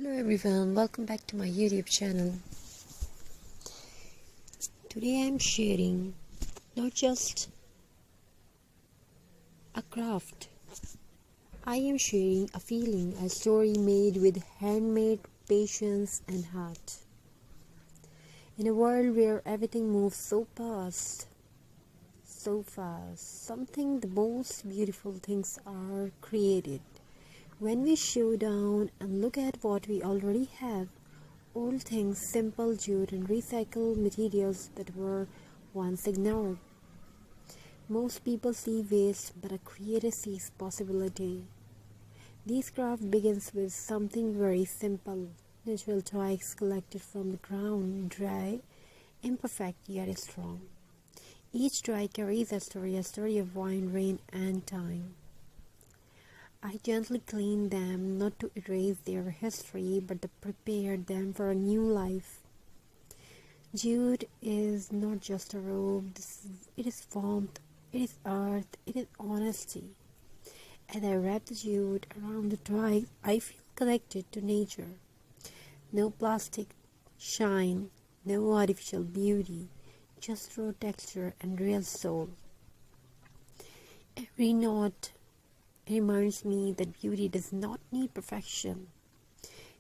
Hello everyone, welcome back to my YouTube channel. Today I'm sharing not just a craft. I am sharing a feeling, a story made with handmade patience and heart. In a world where everything moves so fast, something the most beautiful things are created. When we slow down and look at what we already have, old things, simple jute and recycled materials that were once ignored. Most people see waste, but a creator sees possibility. This craft begins with something very simple. Natural twigs collected from the ground, dry, imperfect yet strong. Each twig carries a story of wind, rain and time. I gently clean them, not to erase their history, but to prepare them for a new life. Jute is not just a robe, it is warmth, it is earth, it is honesty. As I wrap the jute around the twig, I feel connected to nature. No plastic shine, no artificial beauty, just raw texture and real soul. Every knot reminds me that beauty does not need perfection.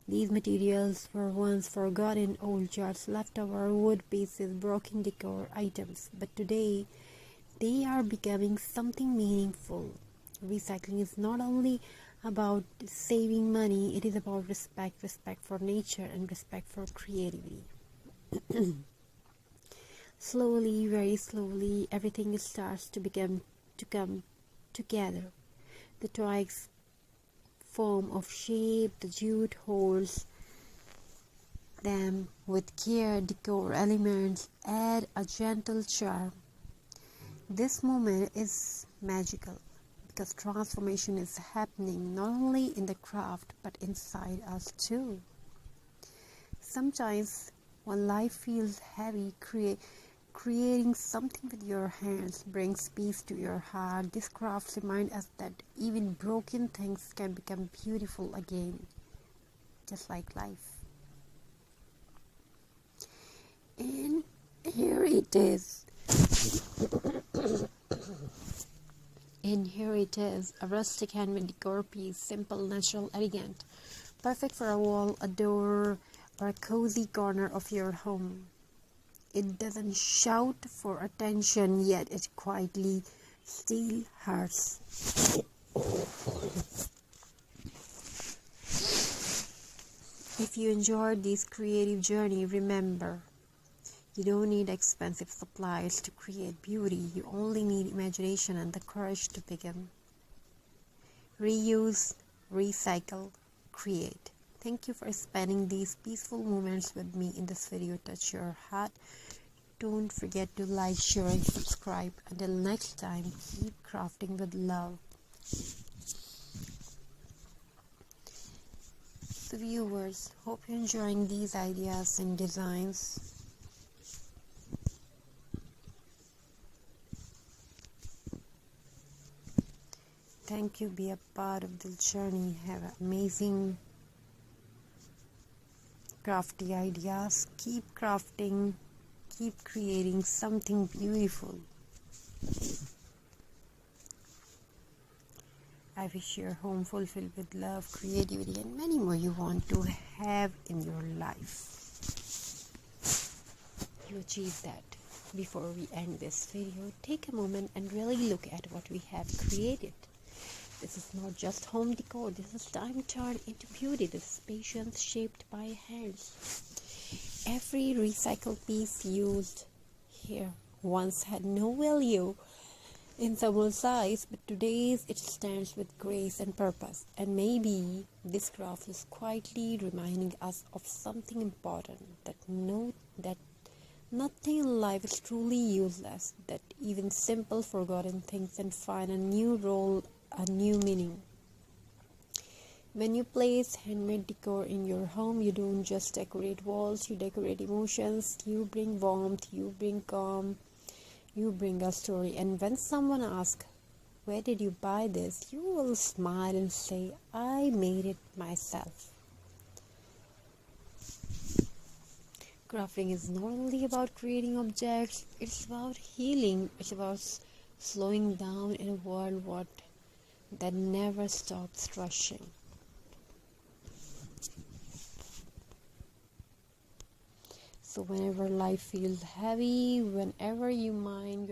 These materials were once forgotten old jars, leftover wood pieces, broken decor items, but today they are becoming something meaningful. Recycling is not only about saving money, it is about respect for nature and respect for creativity. Slowly, very slowly, everything starts to come together. The twigs form of shape, the jute holds them with care, decor elements add a gentle charm. This moment is magical because transformation is happening not only in the craft but inside us too. Sometimes when life feels heavy, creating something with your hands brings peace to your heart. This craft reminds us that even broken things can become beautiful again, just like life. And here it is. A rustic handmade decor piece, simple, natural, elegant, perfect for a wall, a door, or a cozy corner of your home. It doesn't shout for attention, yet it quietly steals hearts. If you enjoyed this creative journey, remember, you don't need expensive supplies to create beauty. You only need imagination and the courage to begin. Reuse, recycle, create. Thank you for spending these peaceful moments with me in this video. Touch your heart. Don't forget to like, share and subscribe. Until next time, keep crafting with love. So viewers, hope you're enjoying these ideas and designs. Thank you. Be a part of this journey. Have amazing crafty ideas. Keep crafting. Keep creating something beautiful. I wish your home fulfilled with love, creativity, and many more you want to have in your life. To achieve that, before we end this video, take a moment and really look at what we have created. This is not just home decor. This is time turned into beauty. This is patience shaped by hands. Every recycled piece used here once had no value in someone's eyes, but today it stands with grace and purpose. And maybe this craft is quietly reminding us of something important, that nothing in life is truly useless, that even simple forgotten things can find a new role, a new meaning. When you place handmade decor in your home, you don't just decorate walls, you decorate emotions, you bring warmth, you bring calm, you bring a story. And when someone asks, "Where did you buy this?" you will smile and say, "I made it myself." Crafting is not only about creating objects, it's about healing, it's about slowing down in a world that never stops rushing. So whenever life feels heavy, whenever your mind